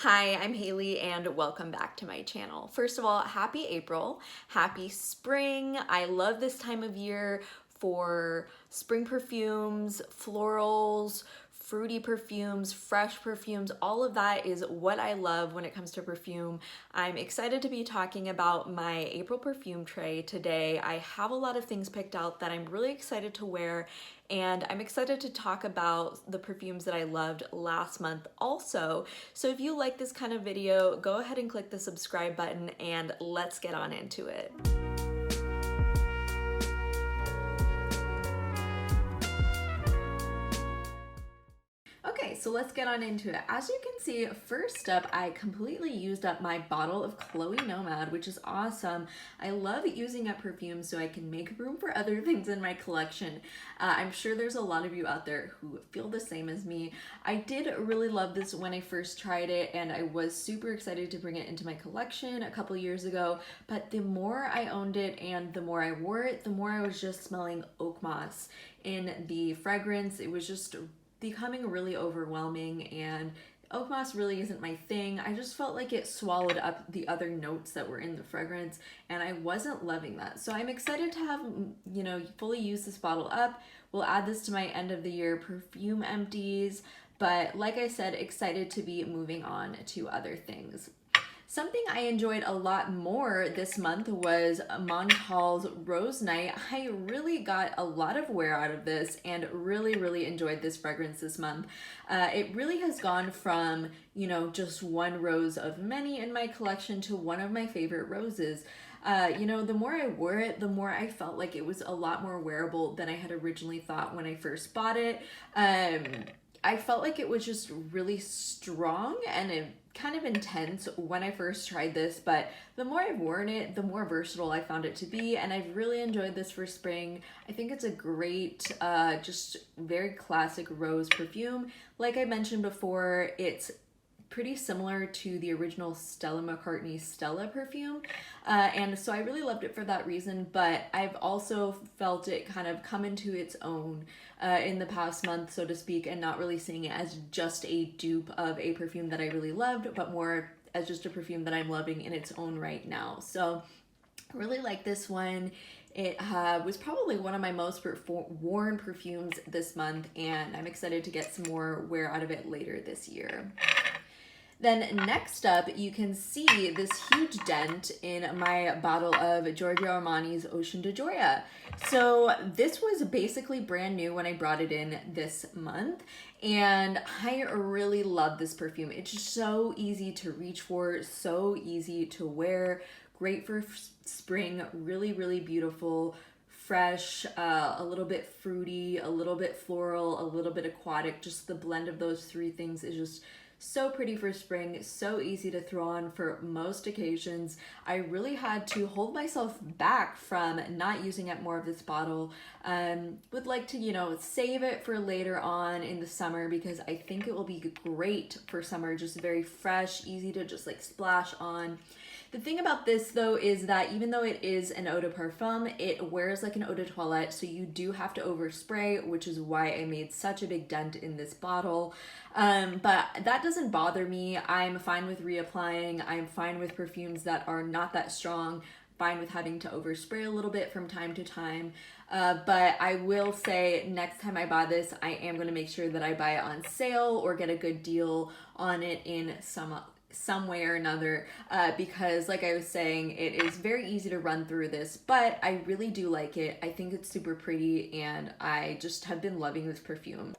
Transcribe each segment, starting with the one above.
Hi, I'm Haley and welcome back to my channel. First of all, happy April, happy spring. I love this time of year for spring perfumes, florals, fruity perfumes, fresh perfumes. All of that is what I love when it comes to perfume. I'm excited to be talking about my April perfume tray today. I have a lot of things picked out that I'm really excited to wear, and I'm excited to talk about the perfumes that I loved last month also. So if you like this kind of video, go ahead and click the subscribe button and let's get on into it. Okay, so let's get on into it. As you can see, first up, I completely used up my bottle of Chloe Nomade, which is awesome. I love using up perfumes so I can make room for other things in my collection. I'm sure there's a lot of you out there who feel the same as me. I did really love this when I first tried it, and I was super excited to bring it into my collection a couple years ago, but the more I owned it and the more I wore it, the more I was just smelling oak moss in the fragrance. It was just becoming really overwhelming, and oak moss really isn't my thing. I just felt like it swallowed up the other notes that were in the fragrance, and I wasn't loving that. So I'm excited to have, fully use this bottle up. We'll add this to my end of the year perfume empties, but like I said, excited to be moving on to other things. Something I enjoyed a lot more this month was Montale's Rose Night. I really got a lot of wear out of this and really enjoyed this fragrance this month. It really has gone from, just one rose of many in my collection to one of my favorite roses. The more I wore it, the more I felt like it was a lot more wearable than I had originally thought when I first bought it. I felt like it was just really strong and kind of intense when I first tried this, but the more I've worn it, the more versatile I found it to be, and I've really enjoyed this for spring. I think it's a great, just very classic rose perfume. Like I mentioned before, it's pretty similar to the original Stella McCartney Stella perfume, and so I really loved it for that reason, but I've also felt it kind of come into its own in the past month, so to speak, and not really seeing it as just a dupe of a perfume that I really loved, but more as just a perfume that I'm loving in its own right now. So I really like this one. It was probably one of my most worn perfumes this month, and I'm excited to get some more wear out of it later this year. Then next up, you can see this huge dent in my bottle of Giorgio Armani's Ocean de Gioia. So this was basically brand new when I brought it in this month, and I really love this perfume. It's just so easy to reach for, so easy to wear, great for spring, really beautiful, fresh, a little bit fruity, a little bit floral, a little bit aquatic. Just the blend of those three things is just so pretty for spring, so easy to throw on for most occasions. I really had to hold myself back from not using up more of this bottle. Would like to, save it for later on in the summer because I think it will be great for summer, just very fresh, easy to just like splash on. The thing about this though is that even though it is an eau de parfum, it wears like an eau de toilette, so you do have to overspray, which is why I made such a big dent in this bottle. But that doesn't bother me. I'm fine with reapplying. I'm fine with perfumes that are not that strong, fine with having to overspray a little bit from time to time. But I will say next time I buy this, I am going to make sure that I buy it on sale or get a good deal on it in some way or another, because like I was saying, it is very easy to run through this, but I really do like it. I think it's super pretty, and I just have been loving this perfume.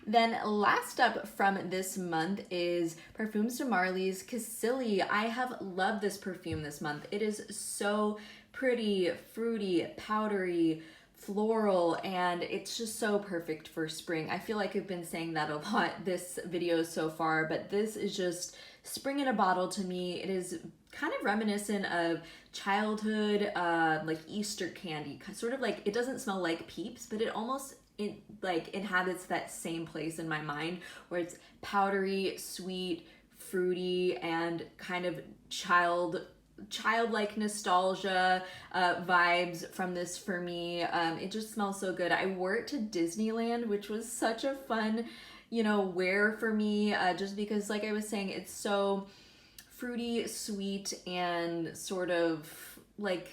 Then last up from this month is Parfums de Marly's Cassili. I have loved this perfume this month. It is so pretty, fruity, powdery, floral, and it's just so perfect for spring. I feel like I've been saying that a lot this video so far, but this is just spring in a bottle to me. It is kind of reminiscent of childhood, like Easter candy, sort of like, it doesn't smell like Peeps, but it almost inhabits that same place in my mind where it's powdery, sweet, fruity, and kind of childlike nostalgia vibes from this for me. It just smells so good. I wore it to Disneyland, which was such a fun you know, wear for me, just because like I was saying, it's so fruity, sweet, and sort of like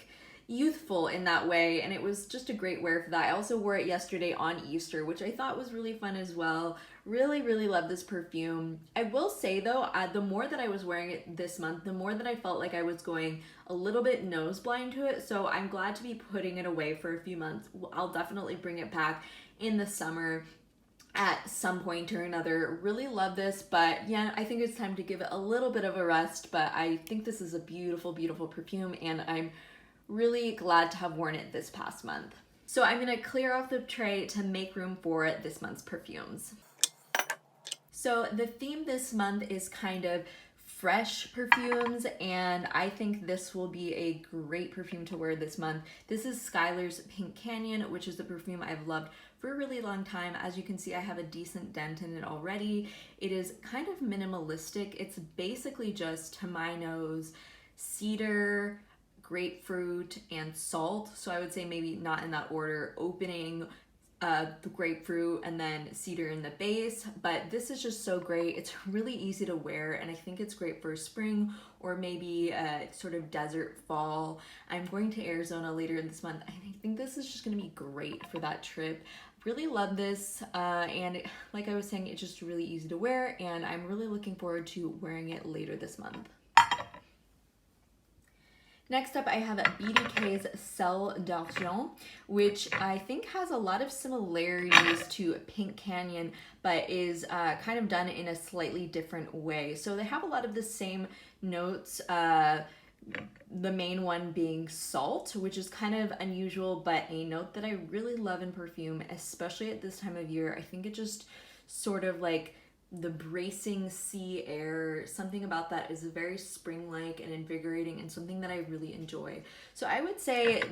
youthful in that way, and it was just a great wear for that. I also wore it yesterday on Easter, which I thought was really fun as well. Really love this perfume. I will say though, the more that I was wearing it this month, the more that I felt like I was going a little bit nose blind to it, so I'm glad to be putting it away for a few months. I'll definitely bring it back in the summer at some point or another. Really love this, but yeah, I think it's time to give it a little bit of a rest, but I think this is a beautiful perfume, and I'm really glad to have worn it this past month. So I'm gonna clear off the tray to make room for this month's perfumes. So the theme this month is kind of fresh perfumes, and I think this will be a great perfume to wear this month. This is Skylar's Pink Canyon, which is the perfume I've loved for a really long time. As you can see, I have a decent dent in it already. It is kind of minimalistic. It's basically just, to my nose, cedar, grapefruit, and salt. So I would say maybe not in that order, opening, the grapefruit, and then cedar in the base. But this is just so great. It's really easy to wear, and I think it's great for spring or maybe sort of desert fall. I'm going to Arizona later this month, and I think this is just gonna be great for that trip. Really love this, and like I was saying, it's just really easy to wear, and I'm really looking forward to wearing it later this month. Next up, I have Bdk Sel d'Argent, which I think has a lot of similarities to Pink Canyon, but is kind of done in a slightly different way. So they have a lot of the same notes, the main one being salt, which is kind of unusual, but a note that I really love in perfume, especially at this time of year. I think it just sort of like the bracing sea air, something about that is very spring-like and invigorating, and something that I really enjoy. So I would say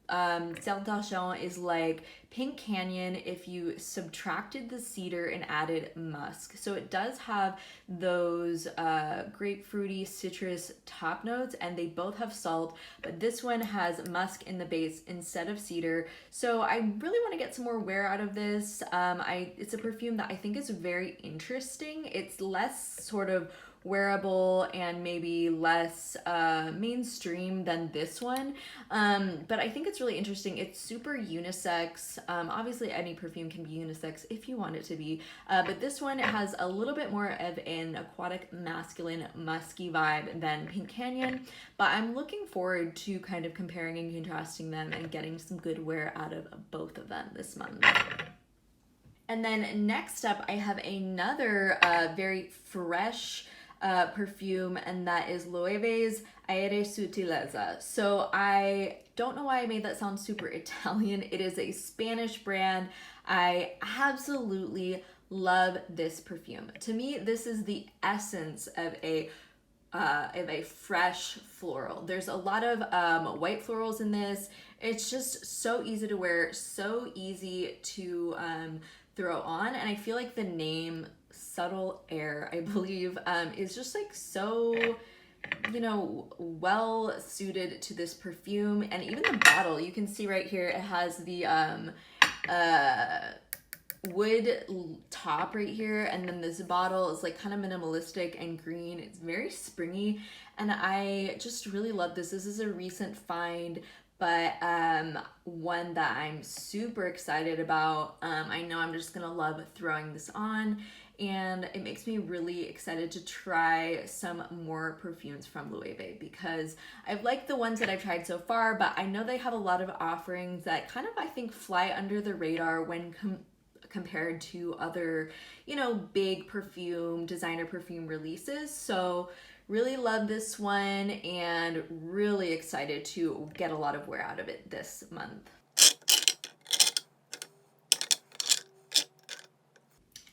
Sel d'Argent is like Pink Canyon if you subtracted the cedar and added musk. So it does have those grapefruity citrus top notes, and they both have salt, but this one has musk in the base instead of cedar. So I really want to get some more wear out of this. It's a perfume that I think is very interesting. It's less sort of wearable and maybe less mainstream than this one, but I think it's really interesting. It's super unisex. Obviously any perfume can be unisex if you want it to be, but this one has a little bit more of an aquatic, masculine, musky vibe than Pink Canyon, but I'm looking forward to kind of comparing and contrasting them and getting some good wear out of both of them this month. And then next up, I have another very fresh perfume, and that is Loewe's Aire Sutileza. So I don't know why I made that sound super Italian. It is a Spanish brand. I absolutely love this perfume. To me, this is the essence of a fresh floral. There's a lot of white florals in this. It's just so easy to wear, so easy to throw on, and I feel like the name Subtle Aire, I believe, is just like so, you know, well suited to this perfume. And even the bottle, you can see right here, it has the wood top right here, and then this bottle is like kind of minimalistic and green. It's very springy, and I just really love this. This is a recent find, but one that I'm super excited about. I know I'm just gonna love throwing this on, and it makes me really excited to try some more perfumes from Loewe, because I've liked the ones that I've tried so far, but I know they have a lot of offerings that kind of, I think, fly under the radar when compared to other, you know, big perfume, designer perfume releases. So really love this one, and really excited to get a lot of wear out of it this month.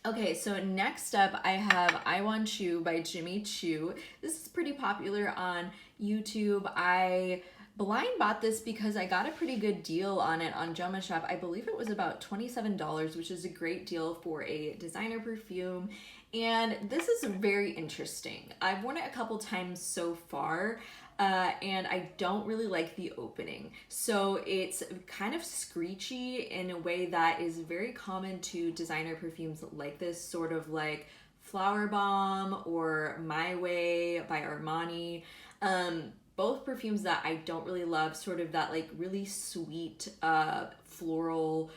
Okay, so next up I have I Want Choo by Jimmy Choo. This is pretty popular on YouTube. I Blind bought this because I got a pretty good deal on it on Joma Shop. I believe it was about $27, which is a great deal for a designer perfume. And this is very interesting. I've worn it a couple times so far. And I don't really like the opening. So it's kind of screechy in a way that is very common to designer perfumes like this, sort of like Flower Bomb or My Way by Armani. Both perfumes that I don't really love, sort of that like really sweet floral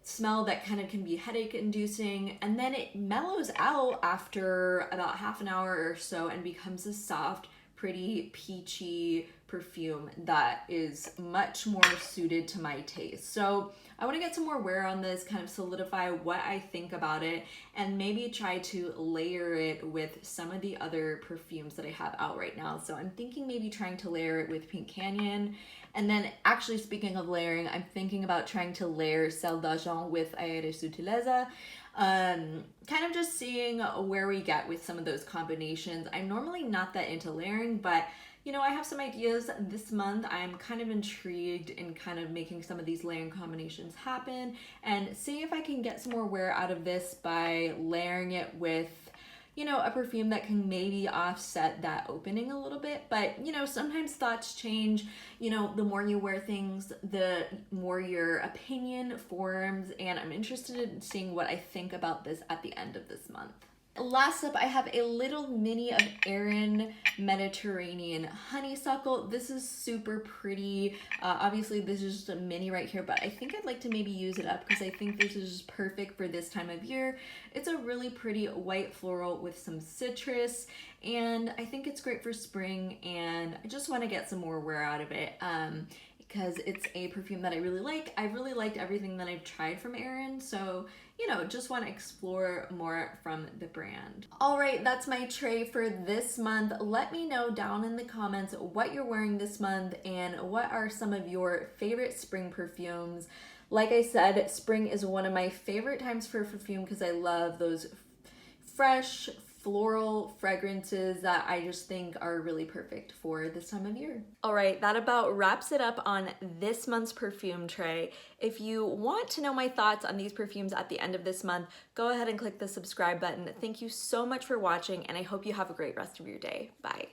smell that kind of can be headache inducing, and then it mellows out after about half an hour or so and becomes a soft, pretty peachy perfume that is much more suited to my taste. So I want to get some more wear on this, kind of solidify what I think about it, and maybe try to layer it with some of the other perfumes that I have out right now. So I'm thinking maybe trying to layer it with Pink Canyon. And then actually, speaking of layering, I'm thinking about trying to layer Sel d'Argent with Aire Sutileza. Kind of just seeing where we get with some of those combinations. I'm normally not that into layering, but you know, I have some ideas this month. I'm kind of intrigued in kind of making some of these layering combinations happen and see if I can get some more wear out of this by layering it with, you know, a perfume that can maybe offset that opening a little bit. But, you know, sometimes thoughts change. You know, the more you wear things, the more your opinion forms, and I'm interested in seeing what I think about this at the end of this month. Last up, I have a little mini of Aerin Mediterranean Honeysuckle. This is super pretty. Obviously, this is just a mini right here, but I think I'd like to maybe use it up because I think this is just perfect for this time of year. It's a really pretty white floral with some citrus, and I think it's great for spring, and I just want to get some more wear out of it. Because it's a perfume that I really like. I really liked everything that I've tried from Aerin, so you know, just want to explore more from the brand. All right, that's my tray for this month. Let me know down in the comments what you're wearing this month and what are some of your favorite spring perfumes. Like I said, spring is one of my favorite times for perfume because I love those fresh, floral fragrances that I just think are really perfect for this time of year. All right, that about wraps it up on this month's perfume tray. If you want to know my thoughts on these perfumes at the end of this month, go ahead and click the subscribe button. Thank you so much for watching, and I hope you have a great rest of your day. Bye.